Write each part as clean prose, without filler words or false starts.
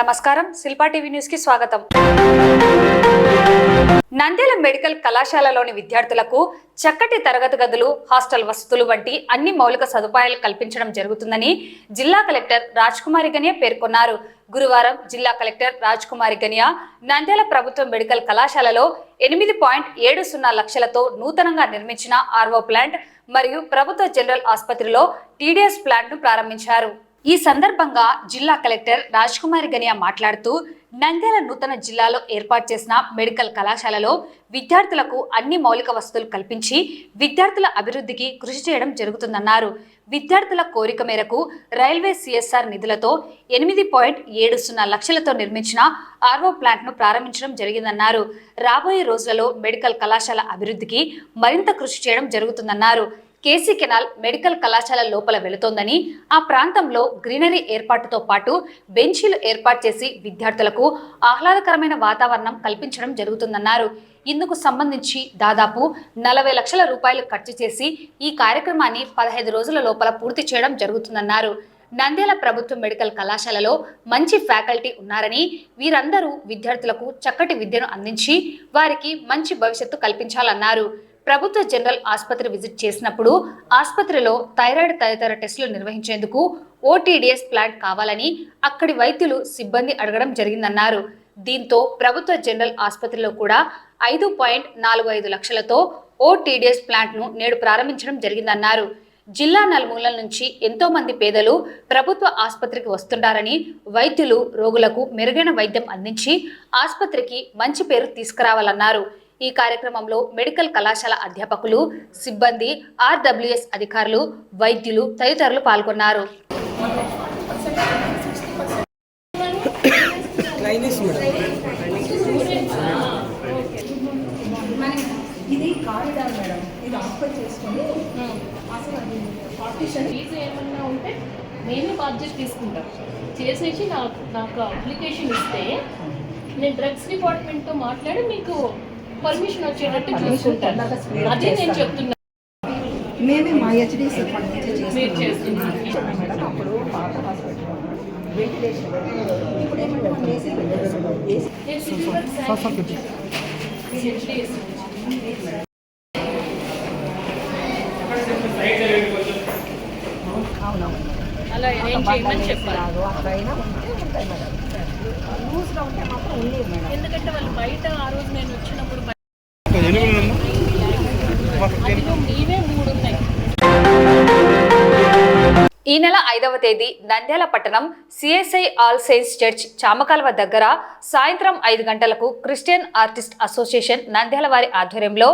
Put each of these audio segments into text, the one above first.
నమస్కారం, Shilpa TV news కి స్వాగతం. నంద్యాల మెడికల్ కళాశాలలోని విద్యార్థులకు చక్కటి తరగతి గదులు, హాస్టల్ వసతులు వంటి అన్ని మౌలిక సదుపాయాలు కల్పించడం జరుగుతుందని జిల్లా కలెక్టర్ రాజ్కుమారి గనియా పేర్కొన్నారు. గురువారం జిల్లా కలెక్టర్ రాజ్కుమారి గనియా నంద్యాల ప్రభుత్వ మెడికల్ కళాశాలలో 8.70 లక్షలతో నూతనంగా నిర్మించిన ఆర్వో ప్లాంట్ మరియు ప్రభుత్వ జనరల్ ఆసుపత్రిలో టీడీఎస్ ప్లాంట్ ను ప్రారంభించారు. ఈ సందర్భంగా జిల్లా కలెక్టర్ రాజ్కుమారి గనియా మాట్లాడుతూ నంద్యాల నూతన జిల్లాలో ఏర్పాటు చేసిన మెడికల్ కళాశాలలో విద్యార్థులకు అన్ని మౌలిక వసతులు కల్పించి విద్యార్థుల అభివృద్ధికి కృషి చేయడం జరుగుతుందన్నారు. విద్యార్థుల కోరిక మేరకు రైల్వే సిఎస్ఆర్ నిధులతో 8.70 లక్షలతో నిర్మించిన ఆర్వో ప్లాంట్ ను ప్రారంభించడం జరిగిందన్నారు. రాబోయే రోజులలో మెడికల్ కళాశాల అభివృద్ధికి మరింత కృషి చేయడం జరుగుతుందన్నారు. కేసీ కెనాల్ మెడికల్ కళాశాల లోపల వెళుతోందని, ఆ ప్రాంతంలో గ్రీనరీ ఏర్పాటుతో పాటు బెంచీలు ఏర్పాటు చేసి విద్యార్థులకు ఆహ్లాదకరమైన వాతావరణం కల్పించడం జరుగుతుందన్నారు. ఇందుకు సంబంధించి దాదాపు 40 లక్షల రూపాయలు ఖర్చు చేసి ఈ కార్యక్రమాన్ని 15 రోజుల లోపల పూర్తి చేయడం జరుగుతుందన్నారు. నంద్యాల ప్రభుత్వ మెడికల్ కళాశాలలో మంచి ఫ్యాకల్టీ ఉన్నారని, వీరందరూ విద్యార్థులకు చక్కటి విద్యను అందించి వారికి మంచి భవిష్యత్తు కల్పించాలన్నారు. ప్రభుత్వ జనరల్ ఆసుపత్రి విజిట్ చేసినప్పుడు ఆసుపత్రిలో థైరాయిడ్ తదితర టెస్టులు నిర్వహించేందుకు ఓటీడీఎస్ ప్లాంట్ కావాలని అక్కడి వైద్యులు సిబ్బంది అడగడం జరిగిందన్నారు. దీంతో ప్రభుత్వ జనరల్ ఆసుపత్రిలో కూడా 5.45 లక్షలతో ఓటీడీఎస్ ప్లాంట్ ను నేడు ప్రారంభించడం జరిగిందన్నారు. జిల్లా నలుమూలల నుంచి ఎంతో మంది పేదలు ప్రభుత్వ ఆసుపత్రికి వస్తుంటారని, వైద్యులు రోగులకు మెరుగైన వైద్యం అందించి ఆసుపత్రికి మంచి పేరు తీసుకురావాలన్నారు. ఈ కార్యక్రమంలో మెడికల్ కళాశాల అధ్యాపకులు, సిబ్బంది, ఆర్డబ్ల్యూఎస్ అధికారులు, వైద్యులు తదితరులు పాల్గొన్నారు. ఇది కారిడార్ మేడం, ఇది ఆక్యుపై చేసుకొని అసలు అది పార్టీషన్ ఫీజు ఏమన్నా ఉంటే మేమే బాధ్యత తీసుకుంటాం. చేసేసి నాకు అప్లికేషన్ ఇస్తే నేను డ్రగ్స్ డిపార్ట్మెంట్తో మాట్లాడి మీకు పర్మిషన్ వచ్చేటట్టు చూసుకుంటాను. అదే నేను చెప్తున్నాను. మేమే మా హెచ్డిసి ఫండ్ నుంచి మీరు చేస్తున్నారు మేడం. అప్పుడు పాత హాస్పిటల్ వెంటిలేషన్, ఇప్పుడు ఏమంటే మనం ఏసీ అలా అరేంజ్ చేయమని చెప్పారు. అక్కడైనా ఉంటాయి మేడం, లూజ్గా ఉంటే మాత్రం ఉండేవి మేడం. ఎందుకంటే వాళ్ళు బయట ఆ రోజు నేను వచ్చినప్పుడు మీవే 3 ఉన్నాయి. ఈ నెల 5వ తేదీ నంద్యాల పట్టణం CSI all saints church Chamakalva దగ్గర సాయంత్రం 5 గంటలకు క్రిస్టియన్ ఆర్టిస్ట్ అసోసియేషన్ నంద్యాల వారి ఆధ్వర్యంలో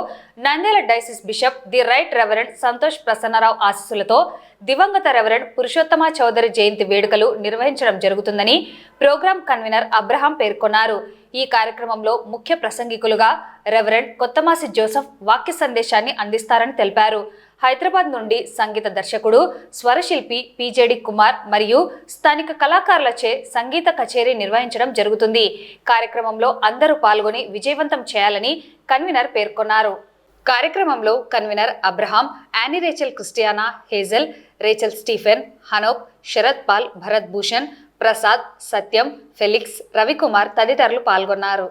Nandyal diocese bishop the right reverend Santosh Prasannarao ఆశీస్సులతో దివంగత రెవరెండ్ పురుషోత్తమ చౌదరి జయంతి వేడుకలు నిర్వహించడం జరుగుతుందని ప్రోగ్రాం కన్వీనర్ అబ్రహాం పేర్కొన్నారు. ఈ కార్యక్రమంలో ముఖ్య ప్రసంగికులుగా రెవరెండ్ కొత్తమాసి జోసెఫ్ వాక్య సందేశాన్ని అందిస్తారని తెలిపారు. హైదరాబాద్ నుండి సంగీత దర్శకుడు, స్వరశిల్పి పిజేడి కుమార్ మరియు స్థానిక కళాకారులచే సంగీత కచేరీ నిర్వహించడం జరుగుతుంది. కార్యక్రమంలో అందరూ పాల్గొని విజయవంతం చేయాలని కన్వీనర్ పేర్కొన్నారు. కార్యక్రమంలో convener Abraham, Annie Rachel Christiana, Hazel, Rachel Stephen, Hanok, Sarath Paul, Bharath Bhushan, Prasad, Satyam, Felix, Ravikumar తదితరులు పాల్గొన్నారు.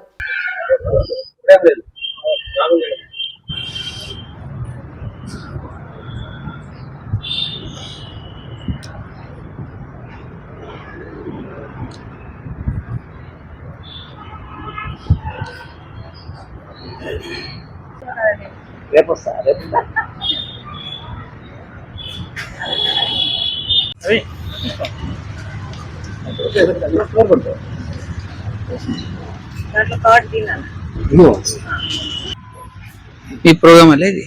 రేపు వస్తా ఈ ప్రోగ్రామ్ అనేది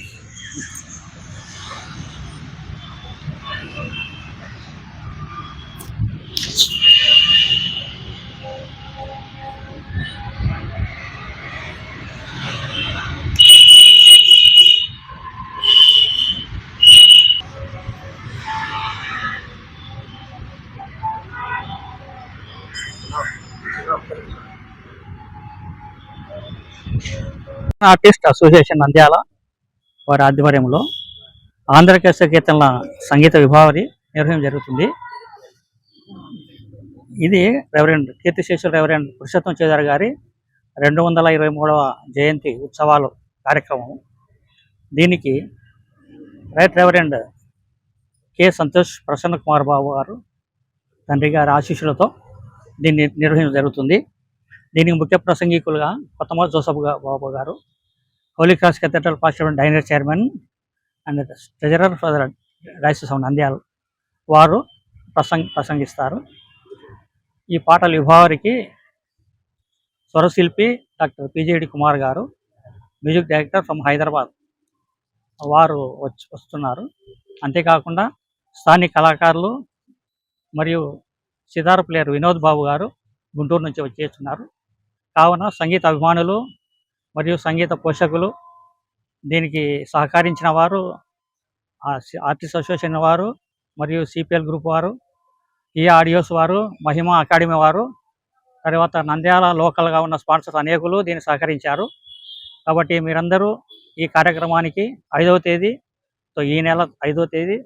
ఆర్టిస్ట్ అసోసియేషన్ నంద్యాల వారి ఆధ్వర్యంలో ఆంధ్రకేశ కీర్తనల సంగీత విభావరి నిర్వహించడం జరుగుతుంది. ఇది రెవరెండ్ కీర్తిశేషులు రెవరెండ్ పురుషోత్తం చేదార్ గారి 223వ జయంతి ఉత్సవాలు కార్యక్రమం. దీనికి right reverend K Santosh Prasanna Kumar Babu garu తండ్రి గారి ఆశీస్సులతో దీన్ని నిర్వహించడం జరుగుతుంది. దీనికి ముఖ్య ప్రసంగికులుగా కొత్తమూరి జోసఫ్ బాబు గారు, holy cross cathedral pastor diner chairman and treasurer for the diocese of Nandyal వారు ప్రసంగిస్తారు. ఈ పాటల విభావానికి స్వరశిల్పి డాక్టర్ పిజేడి కుమార్ గారు, మ్యూజిక్ డైరెక్టర్ ఫ్రమ్ హైదరాబాద్ వారు వస్తున్నారు. అంతేకాకుండా స్థానిక కళాకారులు మరియు సితార్ ప్లేయర్ వినోద్ బాబు గారు గుంటూరు నుంచి వచ్చేస్తున్నారు. కావున సంగీత అభిమానులు మరియు సంగీత పోషకులు, దీనికి సహకరించిన వారు ఆర్టిస్ట్ అసోసియేషన్ వారు మరియు సిపిఎల్ గ్రూప్ వారు, ఈ ఆడియోస్ వారు, మహిమ అకాడమీ వారు, తర్వాత నంద్యాల లోకల్గా ఉన్న స్పాన్సర్స్ అనేకులు దీన్ని సహకరించారు. కాబట్టి మీరందరూ ఈ కార్యక్రమానికి 5వ తేదీ, ఈ నెల 5వ తేదీ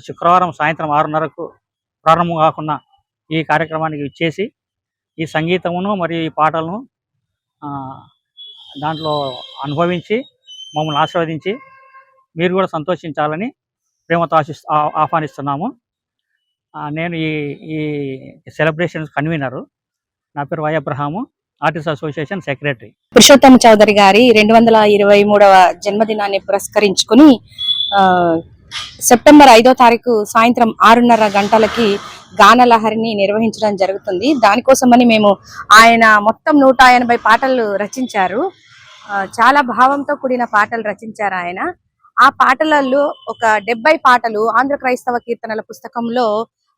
శుక్రవారం సాయంత్రం 6:30కు ప్రారంభం కాకుండా ఈ కార్యక్రమానికి ఇచ్చేసి ఈ సంగీతమును మరియు ఈ పాటలను దాంట్లో అనుభవించి మమ్మల్ని ఆశీర్వదించి మీరు కూడా సంతోషించాలని ప్రేమతో ఆహ్వానిస్తున్నాము. నేను ఈ సెలబ్రేషన్స్ కన్వీనరు. నా పేరు Y Abraham, artist association secretary. Purushottama Chowdary గారి 223వ జన్మదినాన్ని పురస్కరించుకుని సెప్టెంబర్ 5వ తారీఖు సాయంత్రం 6:30 గంటలకి గానలహరిని నిర్వహించడం జరుగుతుంది. దానికోసమని మేము ఆయన మొత్తం 180 పాటలు రచించారు. చాలా భావంతో కూడిన పాటలు రచించారు ఆయన. ఆ పాటలలో ఒక 70 పాటలు ఆంధ్ర క్రైస్తవ కీర్తనల పుస్తకంలో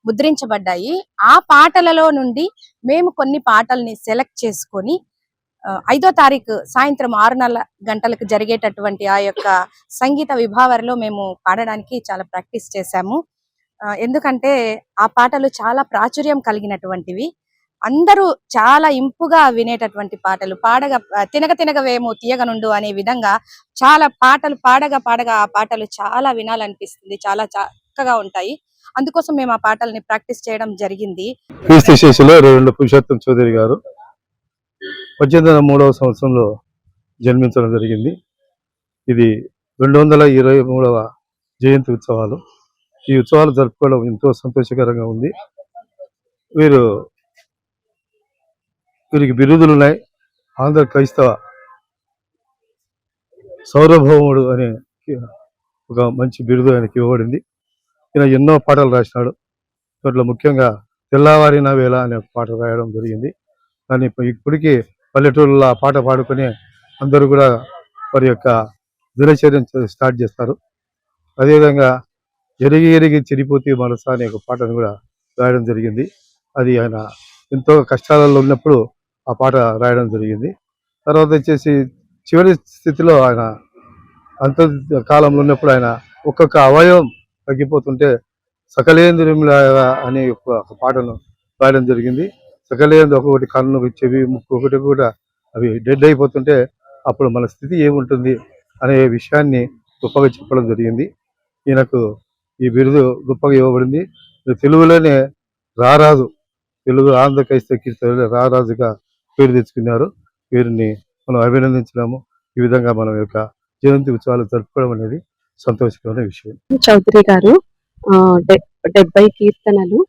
ముద్రించబడ్డాయి. ఆ పాటలలో నుండి మేము కొన్ని పాటల్ని సెలెక్ట్ చేసుకొని 5వ తారీఖు సాయంత్రం 6:30 గంటలకు జరిగేటటువంటి ఆ యొక్క సంగీత విభావరిలో మేము పాడడానికి చాలా ప్రాక్టీస్ చేశాము. ఎందుకంటే ఆ పాటలు చాలా ప్రాచుర్యం కలిగినటువంటివి, అందరూ చాలా ఇంపుగా వినేటటువంటి పాటలు. పాడగా తినగ తినగవేమో తీయగనుండు అనే విధంగా చాలా పాటలు పాడగా ఆ పాటలు చాలా వినాలనిపిస్తుంది, చాలా చక్కగా ఉంటాయి. అందుకోసం మేము ఆ పాటల్ని ప్రాక్టీస్ చేయడం జరిగింది. కీర్తిశేషులు రెవరెండ్ పురుషోత్తం చౌదరి గారు 1803వ సంవత్సరంలో జన్మించడం జరిగింది. ఇది 223వ జయంతి ఉత్సవాలు. ఈ ఉత్సవాలు జరుపుకోవడం ఎంతో సంతోషకరంగా ఉంది. వీరికి బిరుదులు ఉన్నాయి. ఆంధ్ర క్రైస్తవ సౌరభౌముడు అనే ఒక మంచి బిరుదు ఆయనకి ఇవ్వబడింది. ఈయన ఎన్నో పాటలు రాసినాడు. దాంట్లో ముఖ్యంగా తెల్లవారిన వేళ అనే పాట రాయడం జరిగింది. దాన్ని ఇప్పటికీ పల్లెటూళ్ళలో ఆ పాట పాడుకొని అందరూ కూడా వారి యొక్క దినచర్యను స్టార్ట్ చేస్తారు. అదేవిధంగా ఎరిగి ఎరిగి చెడిపోతే మనస అనే ఒక పాటను కూడా రాయడం జరిగింది. అది ఆయన ఎంతో కష్టాలలో ఉన్నప్పుడు ఆ పాట రాయడం జరిగింది. తర్వాత వచ్చేసి చివరి స్థితిలో ఆయన అంత కాలంలో ఉన్నప్పుడు ఆయన ఒక్కొక్క అవయవం తగ్గిపోతుంటే సకలేంద్రియులారా అనే ఒక పాటను రాయడం జరిగింది. సకలేంద్ర ఒక్కొక్కటి కన్ను, చెవి, ముక్కు ఒకటి కూడా అవి డెడ్ అయిపోతుంటే అప్పుడు మన స్థితి ఏముంటుంది అనే విషయాన్ని గొప్పగా చెప్పడం జరిగింది. ఈయనకు ఈ బిరుదు గొప్పగా ఇవ్వబడింది. తెలుగులోనే రారాజు, తెలుగు ఆంధ్ర క్రైస్తవ కీర్తనలో రారాజుగా పేరు తెచ్చుకున్నారు. వీరిని మనం అభినందించినాము. ఈ విధంగా మనం యొక్క జయంతి ఉత్సవాలు జరుపుకోవడం అనేది సంతోషకరమైన విషయం. చౌదరి గారు 70 కీర్తనలు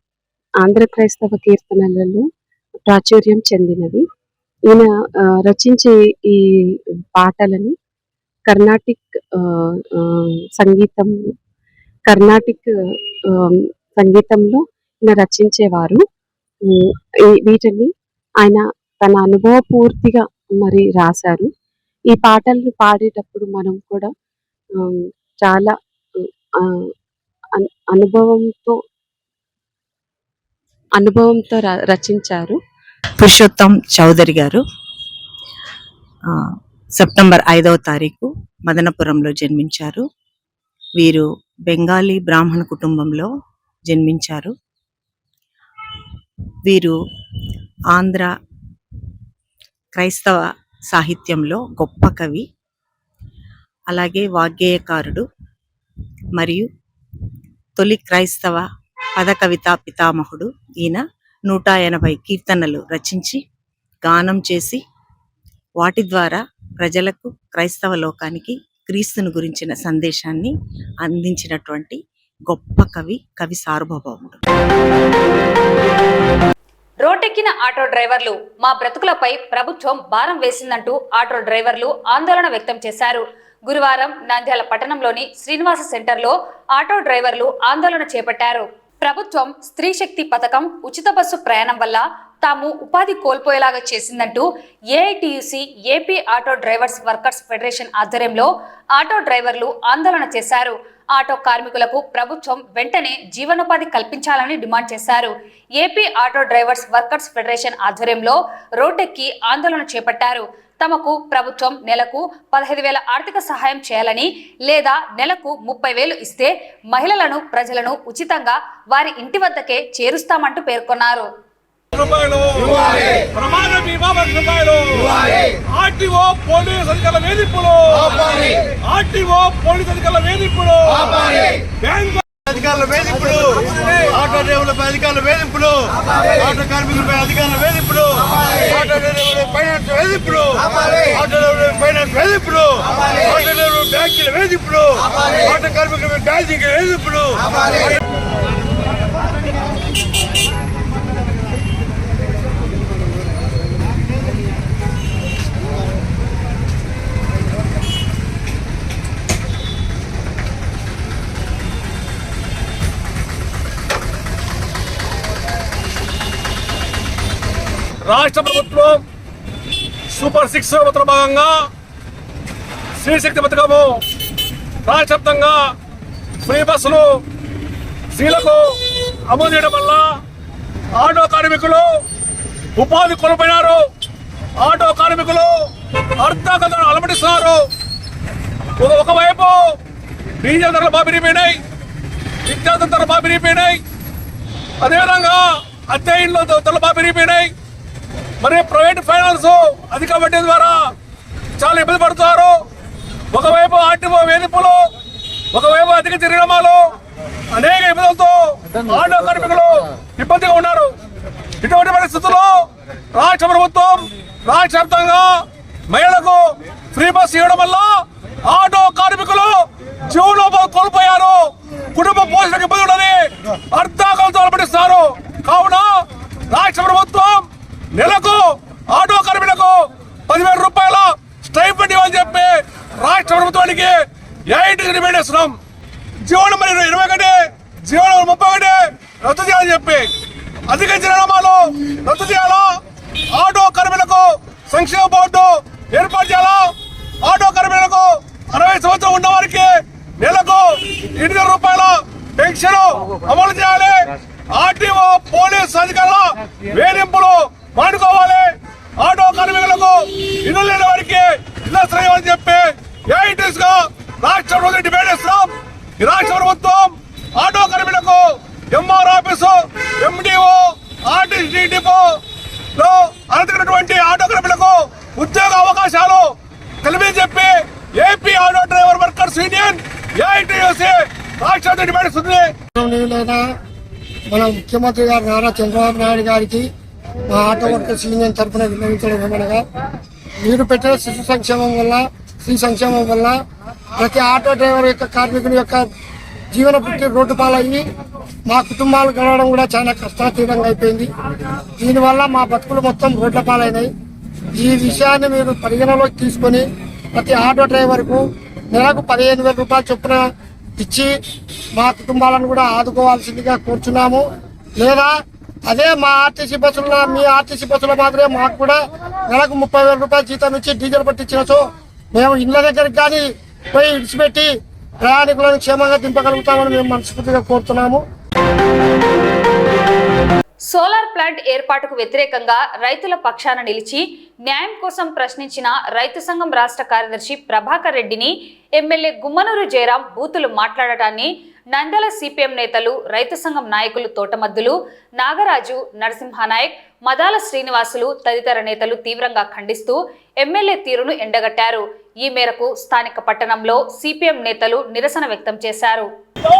ఆంధ్ర క్రైస్తవ కీర్తనలలో ప్రాచుర్యం చెందినవి. ఈయన రచించే ఈ పాటలని కర్ణాటిక్ సంగీతంలో ఈయన రచించేవారు. వీటిని ఆయన తన అనుభవపూర్తిగా మరి రాశారు. ఈ పాటలను పాడేటప్పుడు మనం కూడా చాలా అనుభవంతో రచించారు. పురుషోత్తం చౌదరి గారు సెప్టెంబర్ 5వ తారీఖు మదనపురంలో జన్మించారు. వీరు బెంగాలీ బ్రాహ్మణ కుటుంబంలో జన్మించారు. వీరు ఆంధ్ర క్రైస్తవ సాహిత్యంలో గొప్ప కవి, అలాగే వాగ్గేయకారుడు మరియు తొలి క్రైస్తవ పద కవితా పితామహుడు. ఈయన 180 కీర్తనలు రచించి గానం చేసి వాటి ద్వారా ప్రజలకు, క్రైస్తవ లోకానికి క్రీస్తును గురించిన సందేశాన్ని అందించినటువంటి గొప్ప కవి సార్వభౌముడు. రోడ్డెక్కిన ఆటో డ్రైవర్లు మా బ్రతుకులపై ప్రభుత్వం భారం వేసిందంటూ ఆటో డ్రైవర్లు ఆందోళన వ్యక్తం చేశారు. గురువారం నంద్యాల పట్టణంలోని శ్రీనివాస సెంటర్లో ఆటో డ్రైవర్లు ఆందోళన చేపట్టారు. ప్రభుత్వం స్త్రీ శక్తి పథకం, ఉచిత బస్సు ప్రయాణం వల్ల తాము ఉపాధి కోల్పోయేలాగా చేసిందంటూ AITUC AP auto drivers workers federation ఆధ్వర్యంలో ఆటో డ్రైవర్లు ఆందోళన చేశారు. ఆటో కార్మికులకు ప్రభుత్వం వెంటనే జీవనోపాధి కల్పించాలని డిమాండ్ చేశారు. AP auto drivers workers federation ఆధ్వర్యంలో రోడ్డెక్కి ఆందోళన చేపట్టారు. తమకు ప్రభుత్వం నెలకు 15,000 ఆర్థిక సహాయం చేయాలని, లేదా నెలకు 30,000 ఇస్తే మహిళలను, ప్రజలను ఉచితంగా వారి ఇంటి వద్దకే చేరుస్తామంటూ పేర్కొన్నారు. అధికారుల వేధింపులు, ఆటో డ్రైవర్లపై అధికారుల వేధింపులు, ఆటో కార్మికులపై అధికారుల వేధింపులు, ఆటో డ్రైవర్లపై ఫైనాన్స్ వేధింపులు, ఆటో డ్రైవర్లపై ఫైనాన్స్ వేధింపులు, ఆటో డ్రైవర్ల బ్యాంకుల వేధింపులు, ఆటో కార్మికులపై బ్యాంకింగ్ వేధింపులు. రాష్ట్ర ప్రభుత్వం సూపర్ 6 భాగంగా స్త్రీ శక్తి పథకము రాష్ట్ర వ్యాప్తంగా ఫ్రీ బస్సులు స్త్రీలకు అమలు చేయడం వల్ల ఆటో కార్మికులు ఉపాధి కోల్పోయినారు. ఆటో కార్మికులు అర్థాగతను అలమటిస్తున్నారు. ఒకవైపు డీజిల్ ధరలు బాగా పెరిగిపోయినాయి, విద్యార్థుల ధరలు బాగా పెరిగిపోయినాయి, అదేవిధంగా అద్దె ఇండ్ల ధరలు బాగా పెరిగిపోయినాయి. మరి ప్రైవేట్ ఫైనాన్స్ అధిక వడ్డీ ద్వారా చాలా ఇబ్బంది పడుతున్నారు. ఒకవైపు ఆర్టీఓ వేధింపులు, ఒకవైపు అధిక జరిమానాలు, అనేక ఇబ్బందులతో ఆటో కార్మికులు ఇబ్బందిగా ఉన్నారు. ఇటువంటి పరిస్థితుల్లో రాష్ట్ర ప్రభుత్వం రాష్ట్ర వ్యాప్తంగా మహిళలకు ఫ్రీ బస్ ఇవ్వడం వల్ల ఆటో కార్మికులు జీవనోపాధి కోల్పోయారు. కుటుంబ పోషణకు ఇబ్బంది ఉండని అర్థాకాలతో అలపడిస్తున్నారు. కావున రాష్ట్ర ప్రభుత్వం నెలకు ఆటో కార్మికులకు 10,000 రూపాయల స్టైపెండ్ ఇవ్వని చెప్పి రాష్ట్ర ప్రభుత్వానికి ఏఐటీకి డిమాండ్ చేస్తున్నాం. జీవో నెంబర్ 21, జీవో నెంబర్ 31 రద్దు చేయాలని చెప్పి అధిక జరిమానాలు రద్దు చేయాలా, ఆటో కార్మికులకు సంక్షేమ బోర్డు ఏర్పాటు చేయాలా, ఆటో కార్మికులకు 60 సంవత్సరాలు ఉన్న వారికి నెలకు 8,000 రూపాయల పెన్షన్ అమలు చేయాలి. ఆర్టీఓ పోలీస్ అధికారుల వేధింపులు మానుకోవాలి. ఆటో కార్మికులకు ఇల్లు లేని వారికి ఇల్లు శ్రేయని చెప్పి ఏఐటీస్ గా రాష్ట్ర ప్రభుత్వం డిమాండ్ చేస్తున్నాం. ఈ రాష్ట్ర ప్రభుత్వం ఆటో కార్మికులకు ఎంఆర్ ఆఫీసు, ఎండిఓ, ఆర్టీసీ డిపోలో అనుకున్నటువంటి ఆటో కార్మికులకు ఉద్యోగ అవకాశాలు కలిపి చెప్పి AP auto driver workers union AITUC రాష్ట్ర డిమాండ్ చేస్తుంది. మన ముఖ్యమంత్రి గారు నారా చంద్రబాబు నాయుడు గారికి మా ఆటో వర్కర్స్ యూనియన్ తరఫున విన్నవించడం ఏమనగా, మీరు పెట్టిన శిశు సంక్షేమం వల్ల, స్త్రీ సంక్షేమం వల్ల ప్రతి ఆటో డ్రైవర్ యొక్క కార్మికుని యొక్క జీవన పుట్టి రోడ్డు పాలయ్యి మా కుటుంబాలు గడవడం కూడా చాలా కష్టాతీతంగా అయిపోయింది. దీనివల్ల మా బతుకులు మొత్తం రోడ్ల పాలైనాయి. ఈ విషయాన్ని మీరు పరిగణలోకి తీసుకొని ప్రతి ఆటో డ్రైవర్కు నెలకు 15,000 రూపాయల చొప్పున ఇచ్చి మా కుటుంబాలను కూడా ఆదుకోవాల్సిందిగా కోరుచున్నాము. లేదా అదే మా ఆర్టీసీ బస్సులో, మీ ఆర్టీసీ బస్సులో మాత్రమే మాకు కూడా నెలకు 30,000 రూపాయల జీతం ఇచ్చి డీజిల్ పట్టించినచో మేము ఇళ్ల దగ్గరికి కానీ పోయి ఇడిచిపెట్టి ప్రయాణికులను క్షేమంగా దింపగలుగుతామని మేము మనస్ఫూర్తిగా కోరుతున్నాము. సోలార్ ప్లాంట్ ఏర్పాటుకు వ్యతిరేకంగా రైతుల పక్షాన నిలిచి న్యాయం కోసం ప్రశ్నించిన రైతు సంఘం రాష్ట్ర కార్యదర్శి ప్రభాకర్ రెడ్డిని ఎమ్మెల్యే గుమ్మనూరు జయరాం బూతులు మాట్లాడటాన్ని నంద్యాల సిపిఎం నేతలు, రైతు సంఘం నాయకులు తోటమద్దులు, నాగరాజు, నరసింహానాయక్, మదాల శ్రీనివాసులు తదితర నేతలు తీవ్రంగా ఖండిస్తూ ఎమ్మెల్యే తీరును ఎండగట్టారు. ఈ మేరకు స్థానిక పట్టణంలో సిపిఎం నేతలు నిరసన వ్యక్తం చేశారు. Go,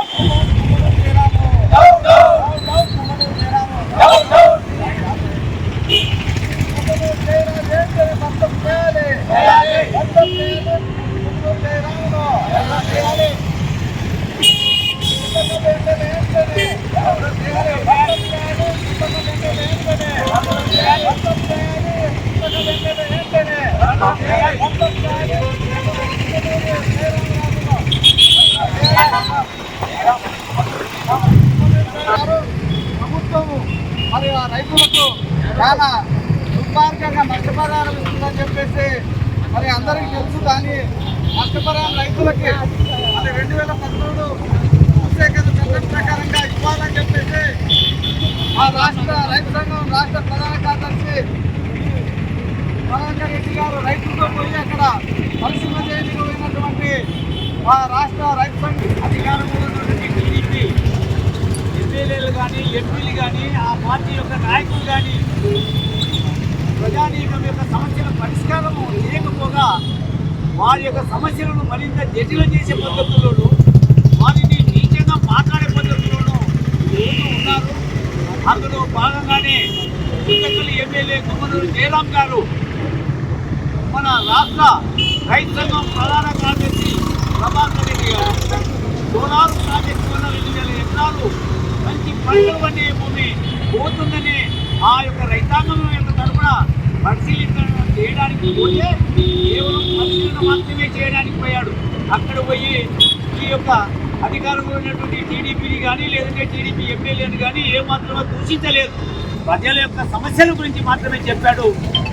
go, go, go, go, go, go, go, go, go, go, go, go, go, ప్రభుత్వము మరి ఆ రైతులకు చాలా దుర్మార్గంగా నష్టపరిహారం ఇస్తుందని చెప్పేసి మరి అందరికీ తెలుసు. కానీ నష్టపరిహారం రైతులకి మరి 2013 ప్రత్యేకత చట్టం ప్రకారంగా ఇవ్వాలని చెప్పేసి ఆ రాష్ట్ర రైతు సంఘం రాష్ట్ర ప్రధాన కార్యదర్శి ప్రభాకర్ రెడ్డి గారు రైతులతో పోయి అక్కడ పరిశీలన చేయడానికి పోయినటువంటి ఆ రాష్ట్ర రైతు సంఘం అధికారంలో ఉన్నటువంటి టీడీపీ ఎమ్మెల్యేలు కానీ ఎంపీలు కానీ ఆ పార్టీ యొక్క నాయకులు కానీ ప్రజానీకం యొక్క సమస్యల పరిష్కారం చేయకపోగా వారి యొక్క సమస్యలను మరింత జటిలం చేసే పద్ధతుల్లోనూ వారిని నీచంగా మాట్లాడే పద్ధతుల్లోనూ ఉన్నారు. అందులో భాగంగానే చుక్కకల్లి ఎమ్మెల్యే గుమ్మనూరు జయరాం గారు మన రాష్ట్ర రైతు సంఘం ప్రధాన కార్యదర్శి ప్రభాకర్ రెడ్డి గారు సోలార్ ప్రాజెక్టు వల్ల 2,000 ఎకరాలు మంచి పంటలు పండే భూమి పోతుందని ఆ యొక్క రైతాంగం యొక్క తరఫున పరిశీలన చేయడానికి పోతే కేవలం పరిశీలన మాత్రమే చేయడానికి పోయాడు. అక్కడ పోయి ఈ యొక్క అధికారంలో ఉన్నటువంటి టీడీపీని కానీ లేదంటే టీడీపీ ఎమ్మెల్యేని కానీ ఏమాత్రమో దూషించలేదు. ప్రజల యొక్క సమస్యల గురించి మాత్రమే చెప్పాడు.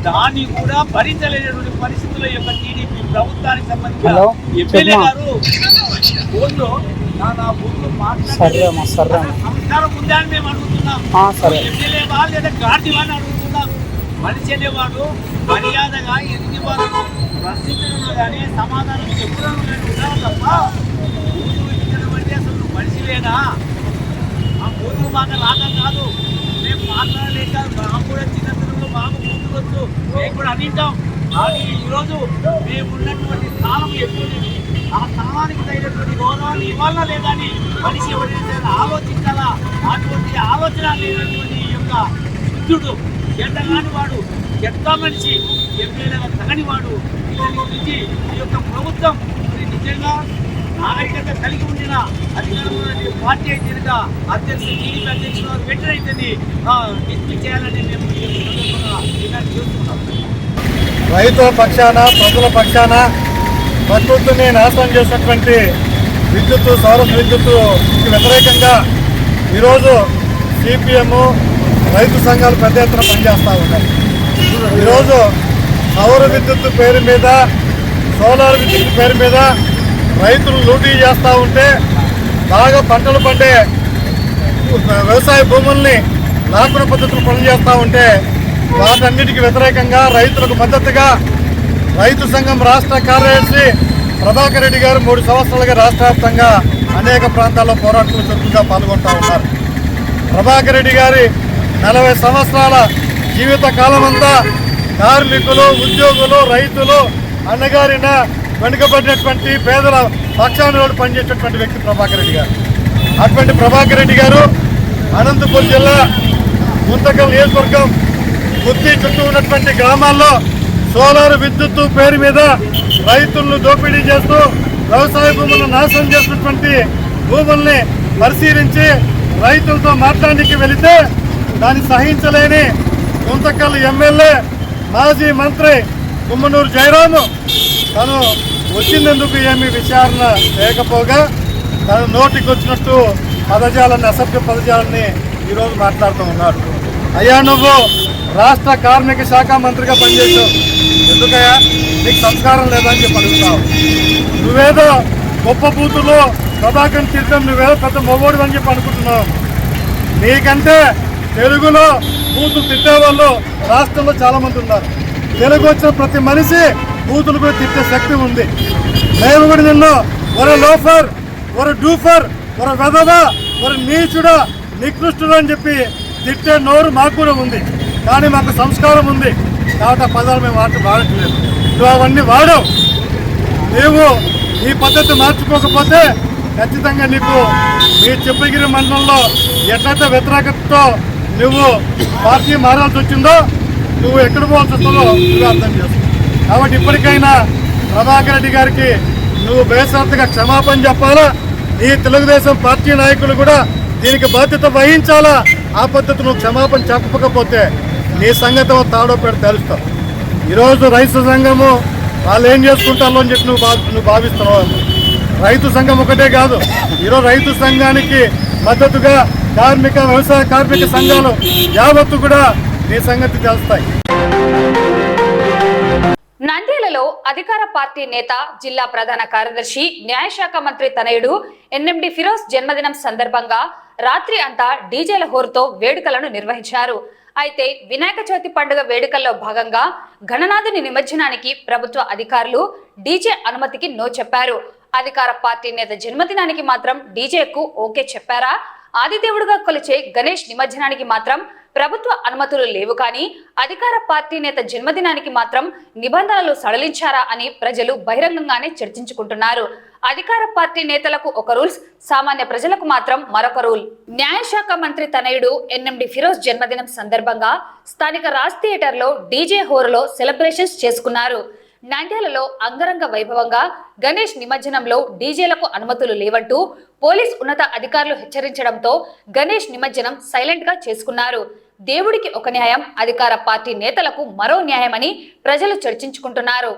దాన్ని కూడా భరించలేనటువంటి పరిస్థితుల యొక్క టీడీపీ ప్రభుత్వానికి సంబంధించిన ఎమ్మెల్యే గారు ఫోన్లో నా బూతులు సంస్కారం ఉందా అని మేము అడుగుతున్నాం. ఎమ్మెల్యే వాళ్ళు లేదా గార్జీ వాళ్ళని అడుగుతున్నాం. మనిషి అనేవాడు మర్యాదగా ఎదిగి వాళ్ళను ప్రశ్నించడంలో కానీ సమాధానం చెప్పడం ఉండాలి తప్ప బూతులు ఇచ్చడం అంటే అసలు మనిషిలేనా? ఆ బూతులు మాకు రాగం కాదు. మేము మాట్లాడలేక మాకు కూడా చిన్నతనంలో మాకు బూతులు వచ్చు, మేము కూడా అనింటాం. కానీ ఈరోజు మేము ఉన్నటువంటి స్థానం ఎక్కువ ఆ స్థానానికి తగినటువంటి గౌరవాన్ని ఇవ్వాలా లేదా అని మనిషి ఎవరైతే ఆలోచించాలా. అటువంటి ఆలోచన లేనటువంటి ఈ యొక్క సిద్ధుడు ఎంతగాని వాడు ఎంత మనిషి ఎమ్మెల్యేగా తగని వాడు వీళ్ళని గురించి ఈ యొక్క ప్రభుత్వం నిజంగా నాగరికత కలిగి ఉండిన అధికారంలో పార్టీ అయితే అధ్యక్షుడు టీడీపీ అధ్యక్షుడు వెంటనే డిస్మిస్ చేయాలని మేము డిమాండ్ చేస్తున్నాం. రైతుల పక్షాన ప్రజల పక్షాన ప్రకృతిని నాశనం చేసినటువంటి విద్యుత్తు సౌర విద్యుత్తుకి వ్యతిరేకంగా ఈరోజు సిపిఎం రైతు సంఘాలు పెద్ద ఎత్తున పనిచేస్తూ ఉన్నాయి. ఈరోజు సౌర విద్యుత్తు పేరు మీద సోలార్ విద్యుత్ పేరు మీద రైతులు లూటీ చేస్తూ ఉంటే బాగా పంటలు పండే వ్యవసాయ భూముల్ని లాక్కున పద్ధతులు పనులు చేస్తూ ఉంటే వాటన్నిటికీ వ్యతిరేకంగా రైతులకు మద్దతుగా రైతు సంఘం రాష్ట్ర కార్యదర్శి ప్రభాకర్ రెడ్డి గారు 3 సంవత్సరాలుగా రాష్ట్ర వ్యాప్తంగా అనేక ప్రాంతాల్లో పోరాటాలు చురుకుగా పాల్గొంటూ ఉన్నారు. ప్రభాకర్ రెడ్డి గారి 40 సంవత్సరాల జీవిత కాలం అంతా కార్మికులు, ఉద్యోగులు, రైతులు, అన్నగారిన వెనుకబడినటువంటి పేదల పక్షాన పనిచేసేటువంటి వ్యక్తి ప్రభాకర్ రెడ్డి గారు. అటువంటి ప్రభాకర్ రెడ్డి గారు అనంతపురం జిల్లా గుంతకల్ నియోజకవర్గం గుత్తి చుట్టూ ఉన్నటువంటి గ్రామాల్లో సోలార్ విద్యుత్తు పేరు మీద రైతులను దోపిడీ చేస్తూ వ్యవసాయ భూములను నాశనం చేసినటువంటి భూముల్ని పరిశీలించి రైతులతో మాట్లాడడానికి వెళితే దాన్ని సహించలేని గుంతకల్ ఎమ్మెల్యే మాజీ మంత్రి గుమ్మనూరు జయరాము తను వచ్చినందుకు ఏమీ విచారణ లేకపోగా తన నోటికి వచ్చినట్టు పదజాలాన్ని అసభ్య పదజాలాన్ని ఈరోజు మాట్లాడుతూ ఉన్నాడు. అయ్యా నువ్వు రాష్ట్ర కార్మిక శాఖ మంత్రిగా పనిచేసావు, ఎందుకయ్యా నీకు సంస్కారం లేదని చెప్పి అడుగుతావు. నువ్వేదో గొప్ప బూతులు ప్రభాకర్ తీర్థం నువ్వేదో పెద్ద మొగోడు అని చెప్పి అనుకుంటున్నావు. నీకంటే తెలుగులో బూతులు తిట్టేవాళ్ళు రాష్ట్రంలో చాలా మంది ఉన్నారు. తెలుగు వచ్చిన ప్రతి మనిషి బూతులు కూడా తిట్టే శక్తి ఉంది. మేము కూడా నిన్ను ఒక లోఫర్, ఒక డూఫర్, ఒక వెధవ, ఒక నీచుడా, నికృష్టుడు అని చెప్పి తిట్టే నోరు మాకు కూడా ఉంది. కానీ మాకు సంస్కారం ఉంది కాబట్టి ఆ పదాలు మేము వాడట్లేదు. నువ్వు అవన్నీ వాడవు. నీవు ఈ పద్ధతి మార్చుకోకపోతే ఖచ్చితంగా నీకు మీ చెప్పగిరి మండలంలో ఎట్లయితే వ్యతిరేకతతో నువ్వు పార్టీ మారాల్సి వచ్చిందో నువ్వు ఎక్కడ పోవాల్సి వస్తుందో నువ్వు అర్థం చేస్తావు. కాబట్టి ఇప్పటికైనా ప్రభాకర్ రెడ్డి గారికి నువ్వు బేషరతుగా క్షమాపణ చెప్పాలా. ఈ తెలుగుదేశం పార్టీ నాయకులు కూడా దీనికి బాధ్యత వహించాలా. ఆ పద్ధతి నువ్వు క్షమాపణ చెప్పకపోతే నీ సంగతి తాడో పెట్టి తెలుస్తావు. ఈరోజు రైతు సంఘము వాళ్ళు ఏం చేసుకుంటారో అని చెప్పి నువ్వు భావిస్తున్నావు. రైతు సంఘం ఒకటే కాదు, ఈరోజు రైతు సంఘానికి మద్దతుగా వ్యవసాయ కార్మిక సంఘాలు యావత్తు కూడా నీ సంగతి తెలుస్తాయి. నంద్యాలలో అధికార పార్టీ నేత జిల్లా ప్రధాన కార్యదర్శి న్యాయశాఖ మంత్రి తనయుడు ఎన్ఎండి ఫిరోజ్ జన్మదినం సందర్భంగా రాత్రి అంతా డీజేల హోరుతో వేడుకలను నిర్వహించారు. అయితే వినాయక చవితి పండుగ వేడుకల్లో భాగంగా గణనాథుని నిమజ్జనానికి ప్రభుత్వ అధికారులు డీజే అనుమతికి నో చెప్పారు. అధికార పార్టీ నేత జన్మదినానికి మాత్రం డీజేకు ఓకే చెప్పారా? ఆదిదేవుడుగా కొలిచే గణేష్ నిమజ్జనానికి మాత్రం ప్రభుత్వ అనుమతులు లేవు, కానీ అధికార పార్టీ నేత జన్మదినానికి మాత్రం నిబంధనలు సడలించారా అని ప్రజలు బహిరంగంగానే చర్చించుకుంటున్నారు. అధికార పార్టీ నేతలకు ఒక రూల్స్, సామాన్య ప్రజలకు మాత్రం మరొక రూల్. న్యాయశాఖ మంత్రి తనయుడు ఎన్ఎండి ఫిరోజ్ జన్మదినం సందర్భంగా స్థానిక రాజ్ థియేటర్లో డీజే హోరులో సెలబ్రేషన్స్ చేసుకున్నారు. నంద్యాలలో అంగరంగ వైభవంగా గణేష్ నిమజ్జనంలో డీజేలకు అనుమతులు లేవంటూ పోలీస్ ఉన్నత అధికారులు హెచ్చరించడంతో గణేష్ నిమజ్జనం సైలెంట్ గా చేసుకున్నారు. దేవుడికి ఒక న్యాయం, అధికార పార్టీ నేతలకు మరో న్యాయమని ప్రజలు చర్చించుకుంటున్నారు.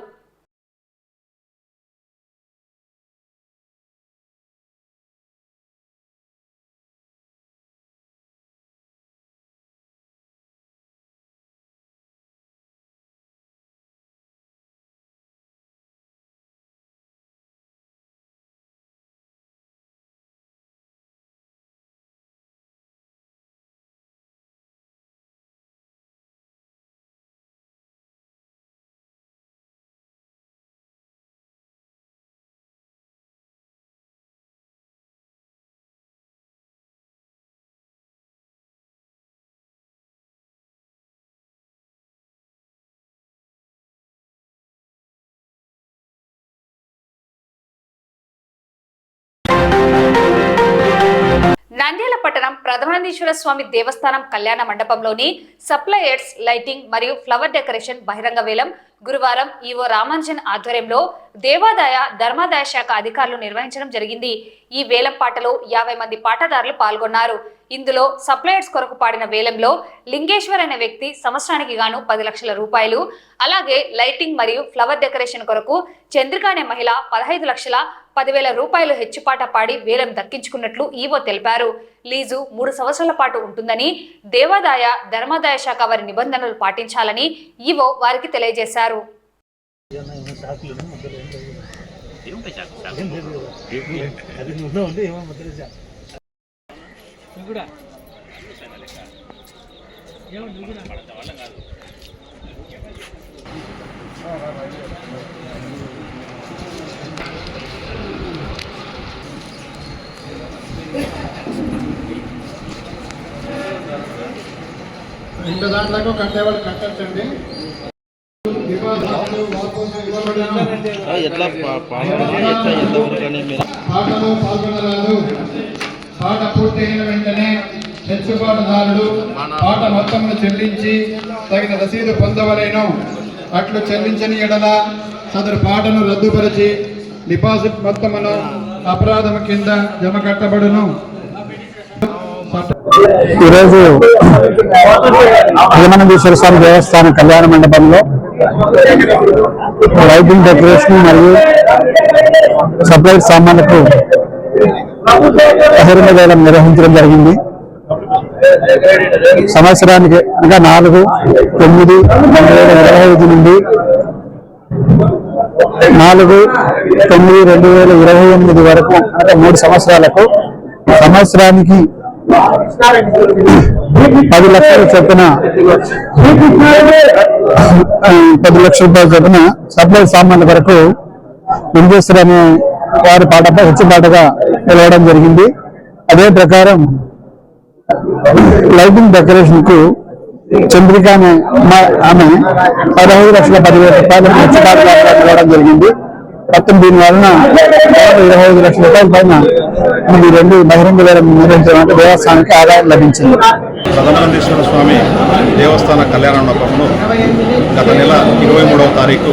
నంద్యాల పట్టణం ప్రధానేశ్వర స్వామి దేవస్థానం కళ్యాణ మండపంలోని సప్లయర్స్ లైటింగ్ మరియు ఫ్లవర్ డెకరేషన్ బహిరంగ వేలం గురువారం ఈవో రామాంజన్ ఆధ్వర్యంలో దేవాదాయ ధర్మాదాయ శాఖ అధికారులు నిర్వహించడం జరిగింది. ఈ వేలం పాటలో 50 మంది పాటదారులు పాల్గొన్నారు. ఇందులో సప్లయర్స్ కొరకు పాడిన వేలంలో లింగేశ్వర్ అనే వ్యక్తి సంవత్సరానికి గాను 10 లక్షల రూపాయలు, అలాగే లైటింగ్ మరియు ఫ్లవర్ డెకరేషన్ కొరకు చంద్రిక అనే మహిళ 15,10,000 రూపాయలు హెచ్చుపాట పాడి వేలం దక్కించుకున్నట్లు ఈవో తెలిపారు. లీజు 3 సంవత్సరాల పాటు ఉంటుందని, దేవాదాయ ధర్మాదాయ శాఖ వారి నిబంధనలు పాటించాలని ఈవో వారికి తెలియజేశారు. రెండు దాంట్లో కట్టేవాళ్ళు కట్టచ్చండి. పాటలో పాల్గొనరాదు. పాట పూర్తయిన వెంటనే హెచ్చుబాటుదారుడు పాట మొత్తమును చెల్లించి తగిన రసీదు పొందవలేను. అట్లు చెల్లించని ఎడల సదరు పాటను రద్దుపరిచి డిపాజిట్ మొత్తమును అపరాధము కింద జమ కట్టబడును. ఈరోజు హనుమానేశ్వర స్వామి దేవస్థాన కళ్యాణ మండపంలో లైటింగ్ డెకరేషన్ మరియు సప్లై సామాన్లకు బహిరంగ వేలం నిర్వహించడం జరిగింది. సంవత్సరానికి అనగా 4/9/2025 నుండి 4/9/2028 వరకు అంటే 3 సంవత్సరాలకు సంవత్సరానికి 10 లక్షల చొప్పున 10 లక్షల రూపాయల చొప్పున సప్లై సామాన్ల వరకు లింగేశ్వర్ అనే వారి పాటపై హెచ్చుబాటుగా పిలవడం జరిగింది. అదే ప్రకారం లైటింగ్ డెకరేషన్ కు చంద్రిక అనే ఆమె 15,10,000 రూపాయలు హెచ్చుబాటుగా పిలవడం జరిగింది. మొత్తం దీని వలన 25 లక్షల రూపాయల పైన ఈ 2 బహిరంగ వేలం నిర్వహించడం అంటే దేవస్థానానికి ఆదాయం లభించింది. ప్రధానేశ్వర స్వామి దేవస్థాన కళ్యాణ మండపంలో గత నెల 23వ తారీఖు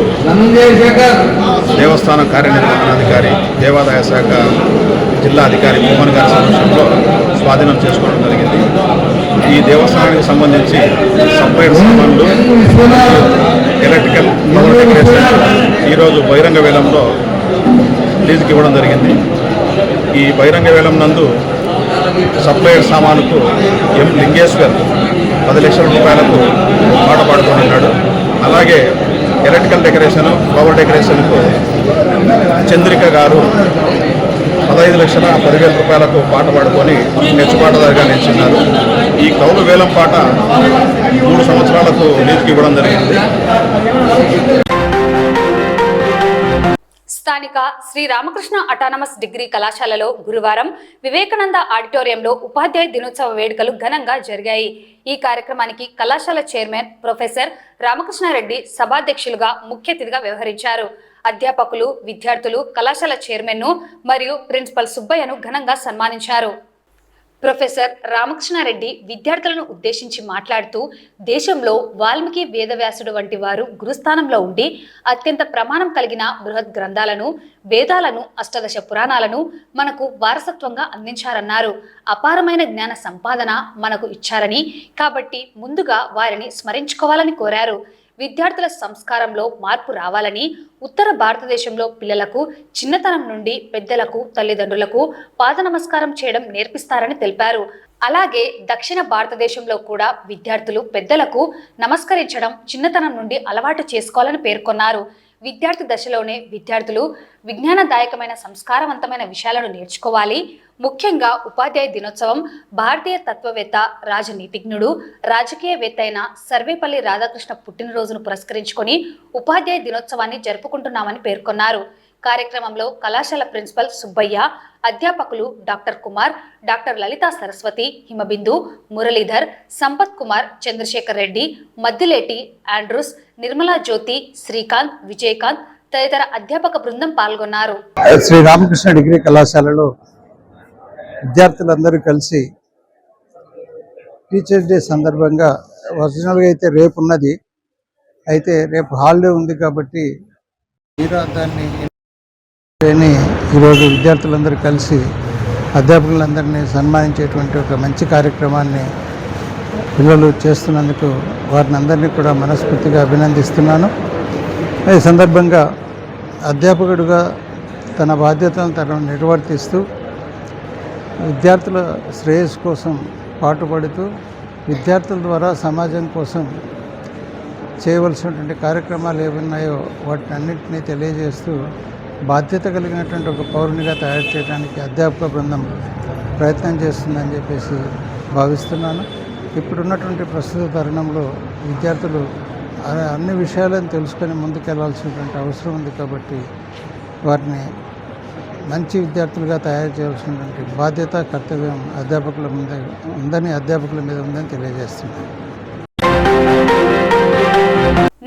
దేవస్థానం కార్యనిర్వహణాధికారి దేవాదాయ శాఖ జిల్లా అధికారి మోహన్ గారి సమక్షంలో స్వాధీనం చేసుకోవడం జరిగింది. ఈ దేవస్థానానికి సంబంధించి సపరేట్ సామాన్లు, ఎలక్ట్రికల్, ఫ్లవర్ డెకరేషన్ ఈరోజు బహిరంగ వేలంలో లీజుకి ఇవ్వడం జరిగింది. ఈ బహిరంగ వేలం నందు సప్లైడ్ సామానుకు ఎం లింగేశ్వర్ 10 లక్షల రూపాయలకు పాట పాడుకొని ఉన్నాడు. అలాగే ఎలక్ట్రికల్ డెకరేషన్, ఫ్లవర్ డెకరేషన్కు చంద్రిక గారు 15,10,000 రూపాయలకు పాట పాడుకొని నెచ్చుపాటదారుగా నిలిచిన్నారు. ఈ కౌలు వేలం పాట 3 సంవత్సరాలకు లీజుకి ఇవ్వడం జరిగింది. స్థానిక శ్రీ రామకృష్ణ అటానమస్ డిగ్రీ కళాశాలలో గురువారం వివేకానంద ఆడిటోరియంలో ఉపాధ్యాయ దినోత్సవ వేడుకలు ఘనంగా జరిగాయి. ఈ కార్యక్రమానికి కళాశాల చైర్మన్ ప్రొఫెసర్ రామకృష్ణారెడ్డి సభాధ్యక్షులుగా ముఖ్య అతిథిగా వ్యవహరించారు. అధ్యాపకులు, విద్యార్థులు కళాశాల చైర్మన్ను మరియు ప్రిన్సిపల్ సుబ్బయ్యను ఘనంగా సన్మానించారు. ప్రొఫెసర్ రామకృష్ణారెడ్డి విద్యార్థులను ఉద్దేశించి మాట్లాడుతూ, దేశంలో వాల్మీకి, వేదవ్యాసుడు వంటి వారు గురుస్థానంలో ఉండి అత్యంత ప్రమాణం కలిగిన బృహత్ గ్రంథాలను, వేదాలను, అష్టాదశ పురాణాలను మనకు వారసత్వంగా అందించారన్నారు. అపారమైన జ్ఞాన సంపాదన మనకు ఇచ్చారని, కాబట్టి ముందుగా వారిని స్మరించుకోవాలని కోరారు. విద్యార్థుల సంస్కారంలో మార్పు రావాలని, ఉత్తర భారతదేశంలో పిల్లలకు చిన్నతనం నుండి పెద్దలకు, తల్లిదండ్రులకు పాద నమస్కారం చేయడం నేర్పిస్తారని తెలిపారు. అలాగే దక్షిణ భారతదేశంలో కూడా విద్యార్థులు పెద్దలకు నమస్కరించడం చిన్నతనం నుండి అలవాటు చేసుకోవాలని పేర్కొన్నారు. విద్యార్థి దశలోనే విద్యార్థులు విజ్ఞానదాయకమైన సంస్కారవంతమైన విషయాలను నేర్చుకోవాలి. ముఖ్యంగా ఉపాధ్యాయ దినోత్సవం భారతీయ తత్వవేత్త, రాజనీతిజ్ఞుడు, రాజకీయవేత్త అయిన సర్వేపల్లి రాధాకృష్ణ పుట్టినరోజును పురస్కరించుకొని ఉపాధ్యాయ దినోత్సవాన్ని జరుపుకుంటున్నామని పేర్కొన్నారు. కార్యక్రమంలో కళాశాల ప్రిన్సిపల్ సుబ్బయ్య, అధ్యాపకులు doctor Kumar, doctor Lalitha Saraswathi, Himabindu, Muralidhar, Sampath Kumar, Chandrasekhar Reddy, Maddileti, Andrews, Nirmala Jyothi, Srikanth, Vijayakanth తదితర అధ్యాపక బృందం పాల్గొన్నారు. శ్రీ రామకృష్ణ డిగ్రీ కళాశాలలో విద్యార్థులందరూ కలిసి టీచర్స్ డే సందర్భంగా, ఒరిజినల్గా అయితే రేపు ఉన్నది, అయితే రేపు హాలిడే ఉంది కాబట్టి దాన్ని ఈరోజు విద్యార్థులందరూ కలిసి అధ్యాపకులందరినీ సన్మానించేటువంటి ఒక మంచి కార్యక్రమాన్ని పిల్లలు చేస్తున్నందుకు వారిని అందరినీ కూడా మనస్ఫూర్తిగా అభినందిస్తున్నాను. ఈ సందర్భంగా అధ్యాపకుడిగా తన బాధ్యతలను తను నిర్వర్తిస్తూ విద్యార్థుల శ్రేయస్సు కోసం పాటుపడుతూ విద్యార్థుల ద్వారా సమాజం కోసం చేయవలసినటువంటి కార్యక్రమాలు ఏమున్నాయో వాటిని అన్నింటినీ తెలియజేస్తూ బాధ్యత కలిగినటువంటి ఒక పౌరునిగా తయారు చేయడానికి అధ్యాపక బృందం ప్రయత్నం చేస్తుందని చెప్పేసి భావిస్తున్నాను. ఇప్పుడున్నటువంటి ప్రస్తుత తరుణంలో విద్యార్థులు అన్ని విషయాలను తెలుసుకొని ముందుకెళ్లాల్సినటువంటి అవసరం ఉంది కాబట్టి వారిని మంచి విద్యార్థులుగా తయారు చేయాల్సినటువంటి బాధ్యత, కర్తవ్యం అధ్యాపకుల మీద ఉందని తెలియజేస్తున్నాను.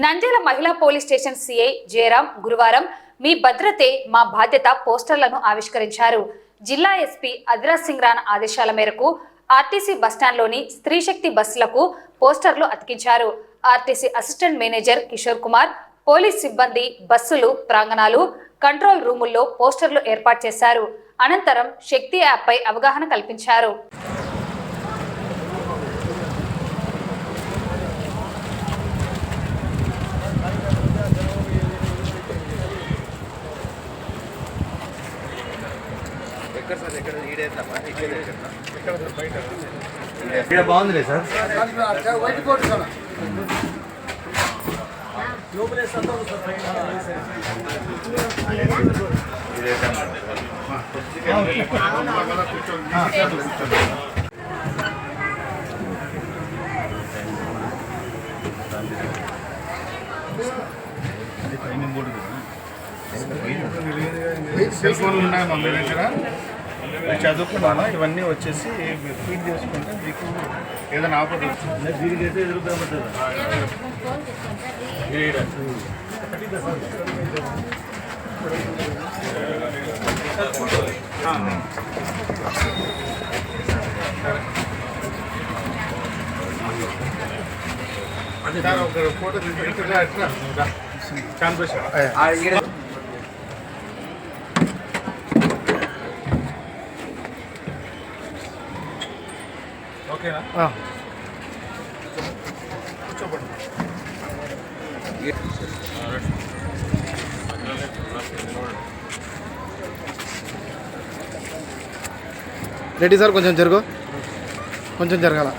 నంద్యాల మహిళా పోలీస్ స్టేషన్ సిఐ జయరాం గురువారం మీ భద్రతే మా బాధ్యత పోస్టర్లను ఆవిష్కరించారు. జిల్లా ఎస్పీ అదిరాజ్ సింగ్ రాణా ఆదేశాల మేరకు ఆర్టీసీ బస్టాండ్లోని స్త్రీ శక్తి బస్సులకు పోస్టర్లు అతికించారు. RTC assistant manager Kishore Kumar, police సిబ్బంది బస్సులు, ప్రాంగణాలు, కంట్రోల్ రూముల్లో పోస్టర్లు ఏర్పాటు చేశారు. అనంతరం శక్తి యాప్పై అవగాహన కల్పించారు. బాగుంది సార్. సెల్ ఫోన్లు ఉన్నాయి మా దగ్గర, చదువుకున్నాను. ఇవన్నీ వచ్చేసి ఫీడ్ చేసుకుంటే మీకు ఏదైనా ఆఫర్ వస్తుంది. దీనికి అయితే ఎదురుతామంటారు. ఓకేనా? రెడ్డి సార్ కొంచెం జరుగు, కొంచెం జరగాల.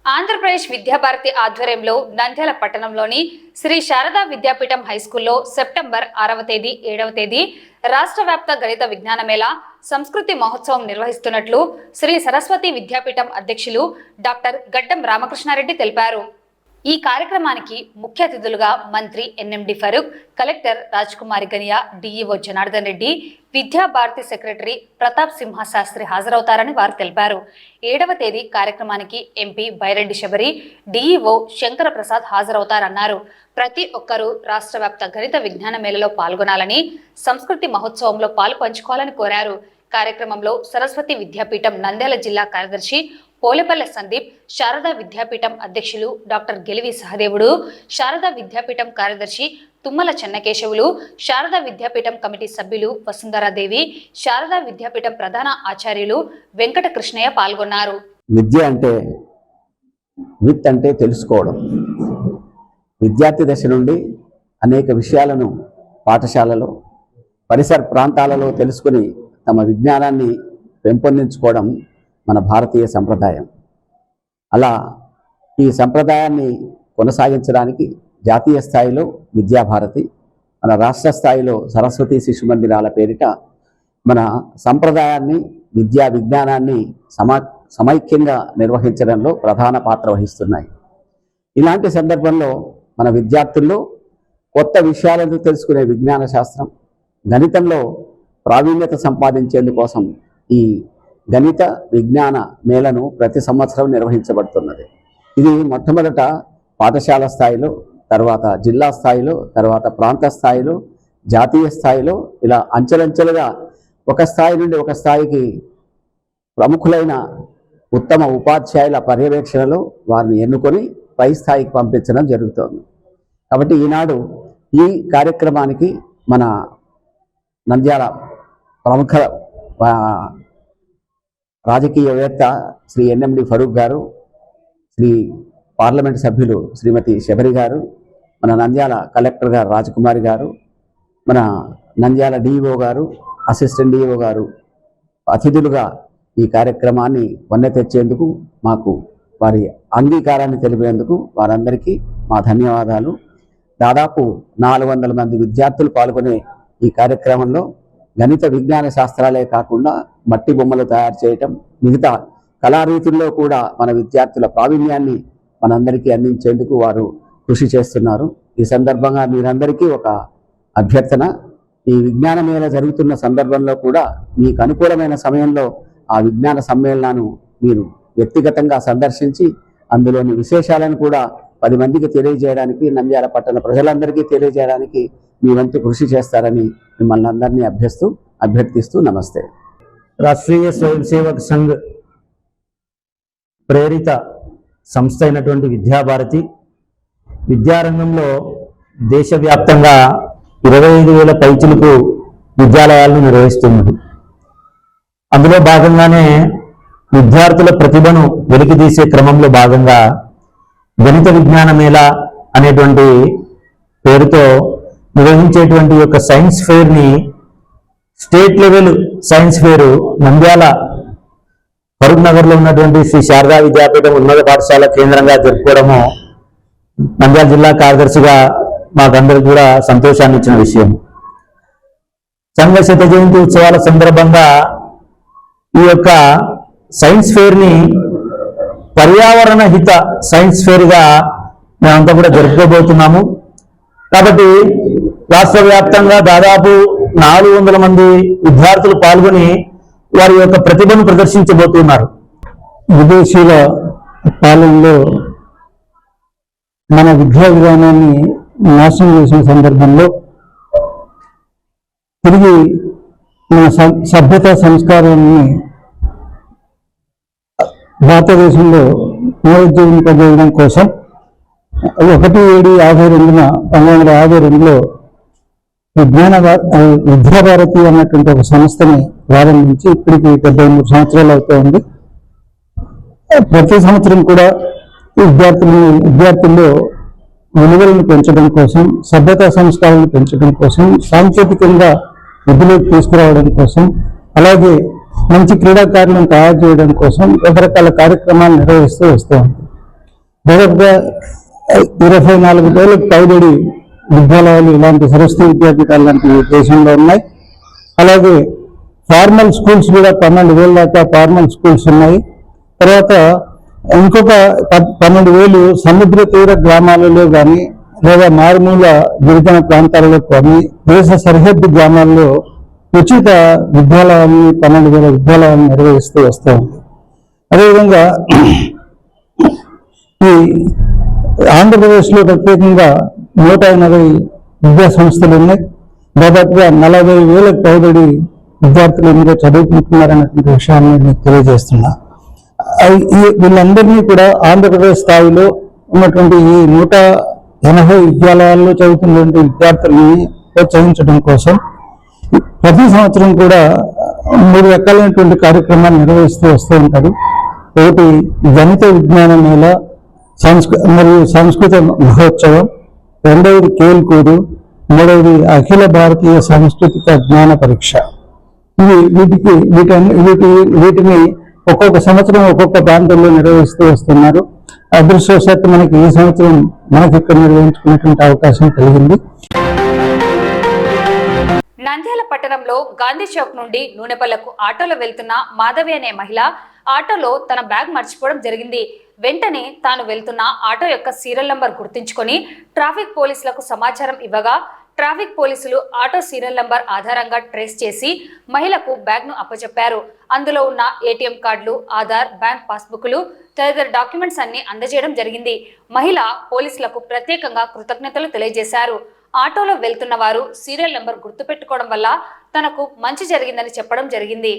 ఆంధ్రప్రదేశ్ విద్యాభారతి ఆధ్వర్యంలో నంద్యాల పట్టణంలోని శ్రీ శారదా విద్యాపీఠం హైస్కూల్లో సెప్టెంబర్ 6వ తేదీ 7వ తేదీ రాష్ట్ర వ్యాప్త గణిత విజ్ఞాన మేళా సంస్కృతి మహోత్సవం నిర్వహిస్తున్నట్లు శ్రీ సరస్వతి విద్యాపీఠం అధ్యక్షులు డాక్టర్ గడ్డం రామకృష్ణారెడ్డి తెలిపారు. ఈ కార్యక్రమానికి ముఖ్య అతిథులుగా మంత్రి NMD Farooq, collector Rajkumari Ganiya, DEO Janardhan Reddy, Vidyabharati secretary Pratap Simha Sastry హాజరవుతారని వారు తెలిపారు. 7వ తేదీ కార్యక్రమానికి ఎంపీ బైరెడ్డి శబరి, డిఈఓ శంకర ప్రసాద్ హాజరవుతారన్నారు. ప్రతి ఒక్కరూ రాష్ట్ర వ్యాప్త గణిత విజ్ఞాన మేళలో పాల్గొనాలని, సంస్కృతి మహోత్సవంలో పాలు పంచుకోవాలని కోరారు. కార్యక్రమంలో సరస్వతి విద్యాపీఠం నంద్యాల జిల్లా కార్యదర్శి పోలేపల్లె సందీప్, శారదా విద్యాపీఠం అధ్యక్షులు డాక్టర్ గెలివి సహదేవుడు, శారదా విద్యాపీఠం కార్యదర్శి తుమ్మల చెన్నకేశవులు, శారదా విద్యాపీఠం కమిటీ సభ్యులు వసుంధరాదేవి, శారదా విద్యాపీఠం ప్రధాన ఆచార్యులు వెంకట కృష్ణయ్య పాల్గొన్నారు. విద్య అంటే విత్ అంటే తెలుసుకోవడం. విద్యార్థి దశ నుండి అనేక విషయాలను పాఠశాలలో, పరిసర ప్రాంతాలలో తెలుసుకుని తమ విజ్ఞానాన్ని పెంపొందించుకోవడం మన భారతీయ సంప్రదాయం. అలా ఈ సంప్రదాయాన్ని కొనసాగించడానికి జాతీయ స్థాయిలో విద్యాభారతి, మన రాష్ట్ర స్థాయిలో సరస్వతి శిశు మందిరాల పేరిట మన సంప్రదాయాన్ని, విద్యా విజ్ఞానాన్ని సమైక్యంగా నిర్వహించడంలో ప్రధాన పాత్ర వహిస్తున్నాయి. ఇలాంటి సందర్భంలో మన విద్యార్థుల్లో కొత్త విషయాలను తెలుసుకునే విజ్ఞాన శాస్త్రం, గణితంలో ప్రావీణ్యత సంపాదించేందుకోసం ఈ గణిత విజ్ఞాన మేళను ప్రతి సంవత్సరం నిర్వహించబడుతున్నది. ఇది మొట్టమొదట పాఠశాల స్థాయిలో, తర్వాత జిల్లా స్థాయిలో, తర్వాత ప్రాంత స్థాయిలో, జాతీయ స్థాయిలో ఇలా అంచెలంచెలుగా ఒక స్థాయి నుండి ఒక స్థాయికి ప్రముఖులైన ఉత్తమ ఉపాధ్యాయుల పర్యవేక్షణలో వారిని ఎన్నుకొని పై స్థాయికి పంపించడం జరుగుతోంది. కాబట్టి ఈనాడు ఈ కార్యక్రమానికి మన నంద్యాల ప్రముఖ రాజకీయవేత్త శ్రీ ఎన్ఎండి ఫరూక్ గారు, శ్రీ పార్లమెంట్ సభ్యులు శ్రీమతి శబరి గారు, మన నంద్యాల కలెక్టర్ గారు రాజకుమారి గారు, మన నంద్యాల డిఈఓ గారు, అసిస్టెంట్ డిఈఓ గారు అతిథులుగా ఈ కార్యక్రమాన్ని వన్నె తెచ్చేందుకు, మాకు వారి అంగీకారాన్ని తెలిపేందుకు వారందరికీ మా ధన్యవాదాలు. దాదాపు 400 మంది విద్యార్థులు పాల్గొనే ఈ కార్యక్రమంలో గణిత విజ్ఞాన శాస్త్రాలే కాకుండా మట్టి బొమ్మలు తయారు చేయటం, మిగతా కళారీతుల్లో కూడా మన విద్యార్థుల ప్రావీణ్యాన్ని మనందరికీ అందించేందుకు వారు కృషి చేస్తున్నారు. ఈ సందర్భంగా మీరందరికీ ఒక అభ్యర్థన, ఈ విజ్ఞాన మేళ జరుగుతున్న సందర్భంలో కూడా మీకు అనుకూలమైన సమయంలో ఆ విజ్ఞాన సమ్మేళనాన్ని మీరు వ్యక్తిగతంగా సందర్శించి అందులోని విశేషాలను కూడా 10 మందికి తెలియజేయడానికి, నంద్యాల పట్టణ ప్రజలందరికీ తెలియజేయడానికి మీ వంతు కృషి చేస్తారని మిమ్మల్ని అందరినీ అభ్యర్థిస్తూ నమస్తే. రాష్ట్రీయ స్వయం సేవక్ సంఘ్ ప్రేరిత సంస్థ అయినటువంటి విద్యాభారతి విద్యారంగంలో దేశవ్యాప్తంగా 25,000 పైచిలకు విద్యాలయాలను నిర్వహిస్తున్నది. అందులో భాగంగానే విద్యార్థుల ప్రతిభను వెలికితీసే క్రమంలో భాగంగా గణిత విజ్ఞాన మేళా అనేటువంటి పేరుతో నిర్వహించేటువంటి యొక్క సైన్స్ ఫెయిర్ని, state level science fair Nandyal Farooq నగర్లో ఉన్నటువంటి శ్రీ శారదా విద్యాపీఠం ఉన్నత పాఠశాల కేంద్రంగా జరుపుకోవడము నంద్యాల జిల్లా కార్యదర్శిగా మాకందరికి కూడా సంతోషాన్ని ఇచ్చిన విషయం. సంఘ శత జయంతి ఉత్సవాల సందర్భంగా ఈ యొక్క సైన్స్ ఫెయిర్ని పర్యావరణ హిత సైన్స్ ఫెయిర్గా మేమంతా కూడా జరుపుకోబోతున్నాము. కాబట్టి రాష్ట్ర వ్యాప్తంగా దాదాపు 400 మంది విద్యార్థులు పాల్గొని వారి యొక్క ప్రతిభను ప్రదర్శించబోతున్నారు. విదేశీయుల పాలనలో మన విద్యా విధానాన్ని నాశనం చేసిన సందర్భంలో తిరిగి మన సభ్యత సంస్కారాన్ని భారతదేశంలో పునరుజ్జీవింపజేయడం కోసం 1/7/52 1952లో విద్యాభారతి అన్నటువంటి ఒక సంస్థని ప్రారంభించి ఇప్పటికి 73 సంవత్సరాలు అవుతోంది. ప్రతి సంవత్సరం కూడా విద్యార్థుల్లో విలువలను పెంచడం కోసం, సభ్యతా సంస్కారాలను పెంచడం కోసం, సాంకేతికంగా వృద్ధిలోకి తీసుకురావడం కోసం, అలాగే మంచి క్రీడాకారులను తయారు చేయడం కోసం రకరకాల కార్యక్రమాలు నిర్వహిస్తూ వస్తాం. దాదాపుగా 24,000 పైబడి విద్యాలయాలు ఇలాంటి సరస్వతి విద్యాపీఠాలు లాంటి దేశంలో ఉన్నాయి. అలాగే ఫార్మల్ స్కూల్స్ కూడా 12,000 దాకా ఫార్మల్ స్కూల్స్ ఉన్నాయి. తర్వాత ఇంకొక 12,000 సముద్ర తీర గ్రామాలలో కానీ లేదా మారుమూల గిరిజన ప్రాంతాలలో కానీ దేశ సరిహద్దు గ్రామాల్లో ఉచిత విద్యాలయాన్ని 12,000 విద్యాలయాలను నిర్వహిస్తూ వస్తూ ఉంది. అదేవిధంగా ఈ ఆంధ్రప్రదేశ్లో ప్రత్యేకంగా 180 విద్యా సంస్థలు ఉన్నాయి. దాదాపుగా 40,000 పైబడి విద్యార్థులు ఇందులో చదువుకుంటున్నారన్నటువంటి విషయాన్ని మీకు తెలియజేస్తున్నా. వీళ్ళందరినీ కూడా ఆంధ్రప్రదేశ్ స్థాయిలో ఉన్నటువంటి ఈ 180 విద్యాలయాల్లో చదువుతున్నటువంటి విద్యార్థులని ప్రోత్సహించడం కోసం ప్రతి సంవత్సరం కూడా 3 రకాలైనటువంటి కార్యక్రమాలు నిర్వహిస్తూ వస్తూ ఉంటారు. ఒకటి గణిత విజ్ఞాన మేళ మరియు సంస్కృత మహోత్సవం, రెండవది కేల్కూరు, మూడవది అఖిల భారతీయ సాంస్కృతిక జ్ఞాన పరీక్ష. వీటిని ఒక్కొక్క సంవత్సరం ఒక్కొక్క ప్రాంతంలో నిర్వహిస్తూ వస్తున్నారు. అదృష్టవశాత్తు మనకి ఈ సంవత్సరం మనకి ఇక్కడ నిర్వహించుకునేటువంటి అవకాశం కలిగింది. నంద్యాల పట్టణంలో గాంధీ చౌక్ నుండి నూనెపల్లకు ఆటోలో వెళ్తున్న మాధవి అనే మహిళ ఆటోలో తన బ్యాగ్ మర్చిపోవడం జరిగింది. వెంటనే తాను వెళ్తున్న ఆటో యొక్క సీరియల్ నంబర్ గుర్తుంచుకొని ట్రాఫిక్ పోలీసులకు సమాచారం ఇవ్వగా ట్రాఫిక్ పోలీసులు ఆటో సీరియల్ నంబర్ ఆధారంగా ట్రేస్ చేసి మహిళకు బ్యాగ్ను అప్పచెప్పారు. అందులో ఉన్న ఏటీఎం కార్డులు, ఆధార్, బ్యాంక్ పాస్బుక్లు తదితర డాక్యుమెంట్స్ అన్ని అందజేయడం జరిగింది. మహిళ పోలీసులకు ప్రత్యేకంగా కృతజ్ఞతలు తెలియజేశారు. ఆటోలో వెళ్తున్న వారు సీరియల్ నంబర్ గుర్తుపెట్టుకోవడం వల్ల తనకు మంచి జరిగిందని చెప్పడం జరిగింది.